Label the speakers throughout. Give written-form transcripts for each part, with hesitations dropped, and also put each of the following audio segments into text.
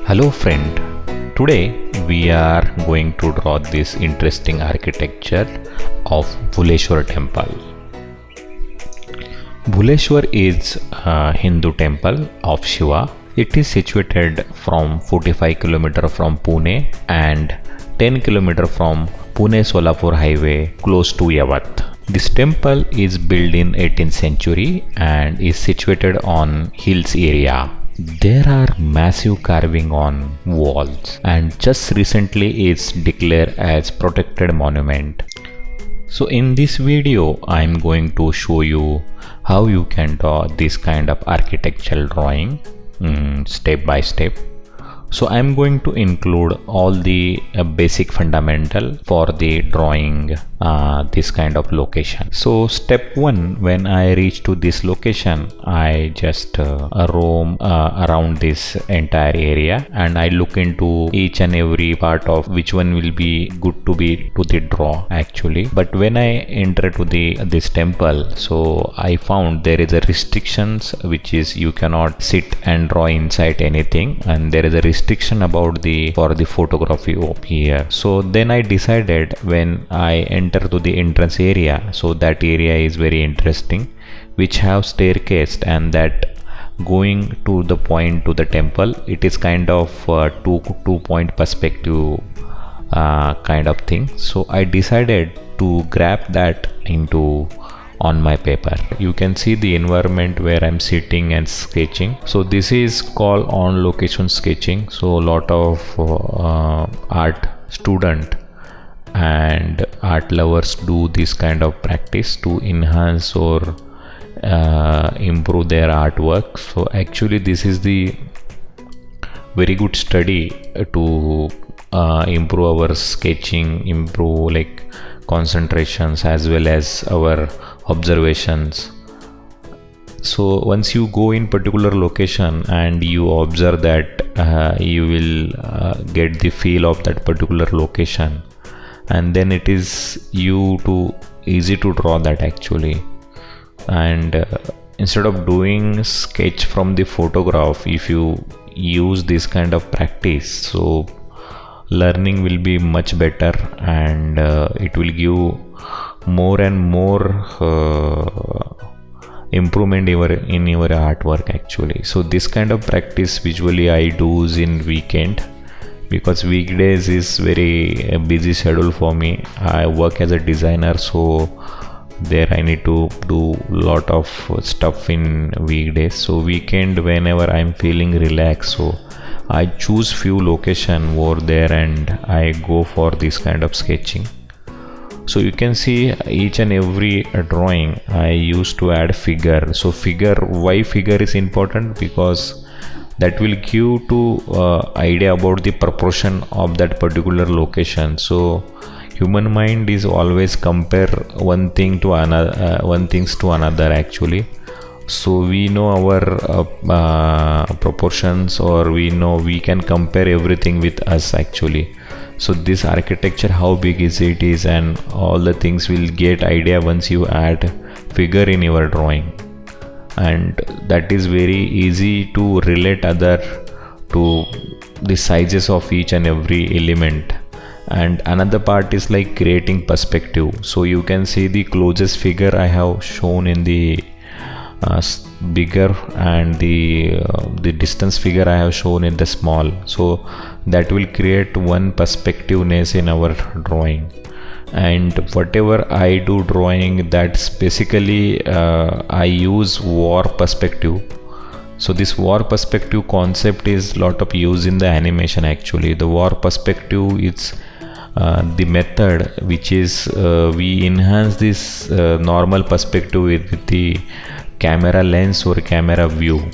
Speaker 1: Hello friend, today we are going to draw this interesting architecture of Bhuleshwar temple. Bhuleshwar is a Hindu temple of Shiva. It is situated from 45 km from Pune and 10 km from Pune-Solapur highway close to Yavat. This temple is built in 18th century and is situated on hills area. There are massive carving on walls and just recently it's declared as protected monument. So in this video I'm going to show you how you can draw this kind of architectural drawing step by step. So I'm going to include all the basic fundamental for the drawing this kind of location. So step 1, when I reach to this location, I just roam around this entire area and I look into each and every part of which one will be good to be to the draw actually. But when I enter to this temple, so I found there is a restrictions, which is you cannot sit and draw inside anything, and there is a restriction about for the photography up here. So then I decided, when I enter to the entrance area, so that area is very interesting, which have staircase, and that going to the point to the temple, it is kind of two point perspective kind of thing. So I decided to grab that into on my paper. You can see the environment where I'm sitting and sketching. So this is called on location sketching. So a lot of art student and art lovers do this kind of practice to enhance or improve their artwork. So actually this is the very good study to improve our sketching, improve like concentrations as well as our observations. So once you go in particular location and you observe that, you will get the feel of that particular location, and then it is easy to draw that actually. And instead of doing sketch from the photograph, if you use this kind of practice, so learning will be much better, and it will give more and more improvement in your artwork actually. So this kind of practice usually I do in weekend, because weekdays is very busy schedule for me. I work as a designer, so there I need to do lot of stuff in weekdays. So weekend, whenever I'm feeling relaxed, so I choose few location over there and I go for this kind of sketching. So you can see each and every drawing I used to add figure. So why figure is important? Because that will give to idea about the proportion of that particular location. So human mind is always compare one thing to another, one things to another actually. So we know our proportions, or we can compare everything with us actually. So this architecture, how big is it is, and all the things will get idea once you add figure in your drawing. And that is very easy to relate other to the sizes of each and every element. And another part is like creating perspective. So you can see the closest figure I have shown in the bigger, and the distance figure I have shown in the small. So that will create one perspectiveness in our drawing. And whatever I do drawing, that's basically I use war perspective. So this war perspective concept is lot of use in the animation actually. The war perspective is the method which is we enhance this normal perspective with the camera lens or camera view.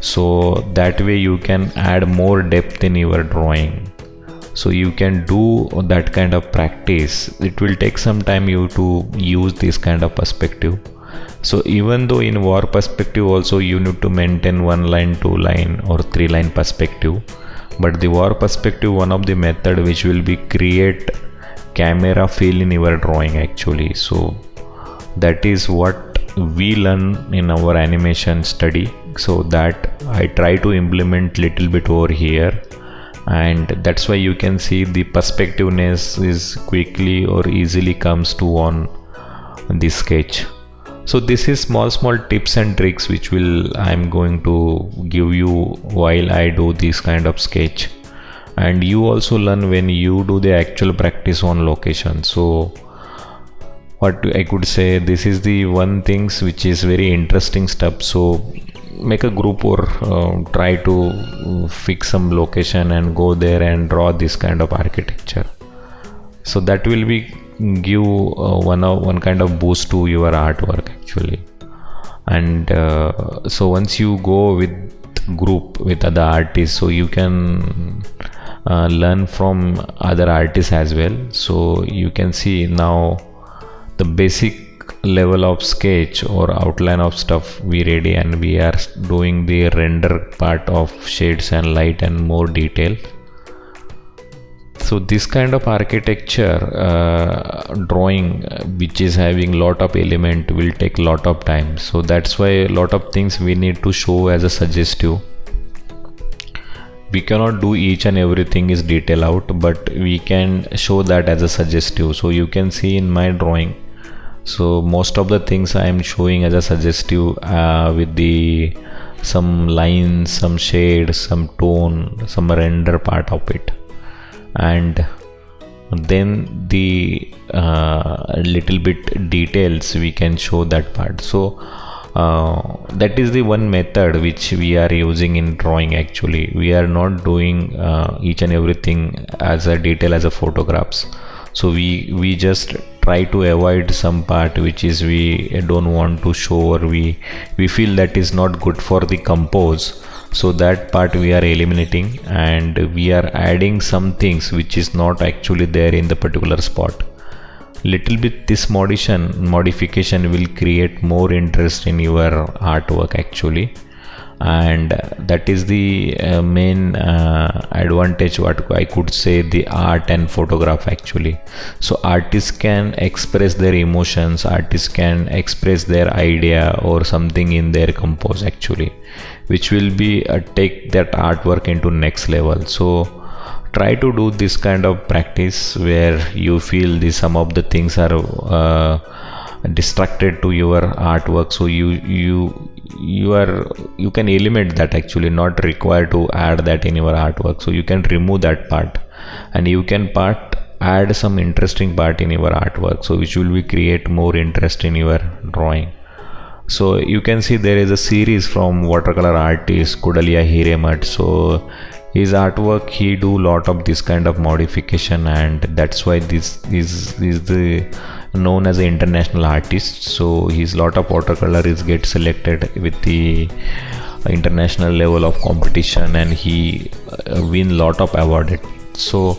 Speaker 1: So that way you can add more depth in your drawing. So you can do that kind of practice. It will take some time you to use this kind of perspective. So even though in war perspective also you need to maintain 1 line, 2 line or 3 line perspective, but the war perspective, one of the method which will be create camera feel in your drawing actually. So that is what we learn in our animation study. so that I try to implement little bit over here, and that's why you can see the perspectiveness is quickly or easily comes to on this sketch. So this is small tips and tricks which will I'm going to give you while I do this kind of sketch, and you also learn when you do the actual practice on location. So what I could say, this is the one things which is very interesting stuff. So make a group or try to fix some location and go there and draw this kind of architecture. So that will be give one kind of boost to your artwork actually. And so once you go with group with other artists, so you can learn from other artists as well. So you can see now the basic level of sketch or outline of stuff we ready, and we are doing the render part of shades and light and more detail. So this kind of architecture drawing which is having lot of element will take lot of time. So that's why a lot of things we need to show as a suggestive. We cannot do each and everything is detail out, but we can show that as a suggestive. So you can see in my drawing, so most of the things I am showing as a suggestive with the some lines, some shade, some tone, some render part of it, and then the little bit details we can show that part. So that is the one method which we are using in drawing actually. We are not doing each and everything as a detail as a photographs. So we just try to avoid some part which is we don't want to show, or we feel that is not good for the compose. So that part we are eliminating, and we are adding some things which is not actually there in the particular spot. Little bit this modification will create more interest in your artwork actually, and that is the main advantage what I could say the art and photograph actually. So artists can express their emotions, artists can express their idea or something in their compose actually, which will be take that artwork into next level. So try to do this kind of practice where you feel the some of the things are distracted to your artwork. So you can eliminate that actually, not required to add that in your artwork. So you can remove that part, and you can add some interesting part in your artwork, so which will be create more interest in your drawing. So you can see there is a series from watercolor artist Kudalia Hiremat. So his artwork, he do lot of this kind of modification, and that's why this is the known as an international artist. So his lot of watercolor is get selected with the international level of competition, and he win lot of awarded. So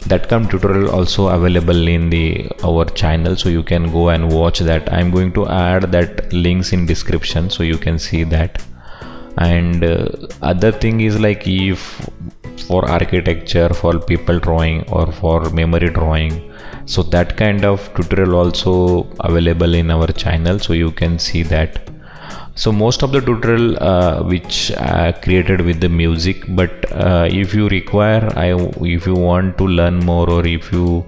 Speaker 1: that kind of tutorial also available in our channel, so you can go and watch that. I'm going to add that links in description, so you can see that. And other thing is like, if for architecture, for people drawing, or for memory drawing, so that kind of tutorial also available in our channel, so you can see that. So most of the tutorial which are created with the music, but if you require, if you want to learn more, or if you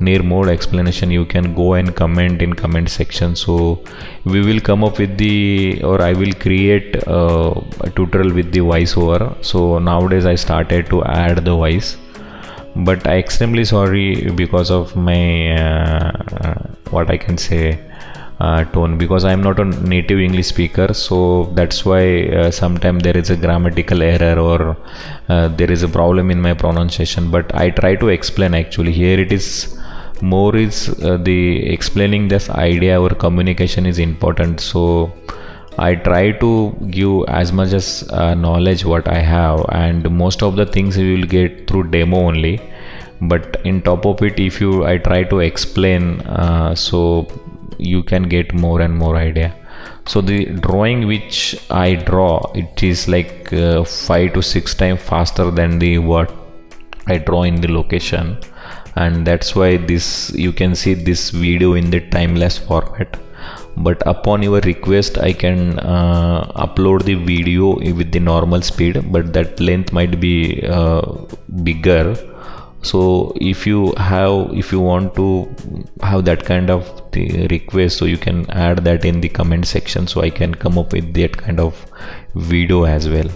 Speaker 1: need more explanation, you can go and comment in comment section. So we will come up with I will create a tutorial with the voiceover. So nowadays I started to add the voice, but I extremely sorry because of my what I can say tone, because I am not a native English speaker. So that's why sometimes there is a grammatical error, or there is a problem in my pronunciation, but I try to explain actually. Here it is more is the explaining this idea or communication is important. So I try to give as much as knowledge what I have, and most of the things you will get through demo only. But in top of it, if I try to explain, so you can get more and more idea. So the drawing which I draw, it is like 5 to 6 times faster than the what I draw in the location, and that's why this you can see this video in the timeless format. but upon your request I can upload the video with the normal speed, but that length might be bigger. So if you want to have that kind of the request, so you can add that in the comment section, so I can come up with that kind of video as well.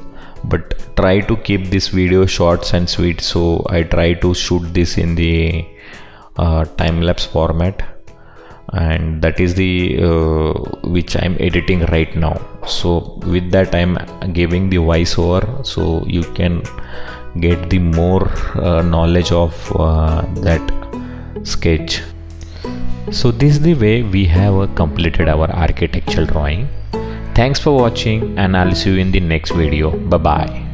Speaker 1: But try to keep this video short and sweet, so I try to shoot this in the time-lapse format, and that is the which I'm editing right now. So with that I'm giving the voiceover, so you can get the more knowledge of that sketch. So this is the way we have completed our architectural drawing. Thanks for watching, and I'll see you in the next video. Bye bye.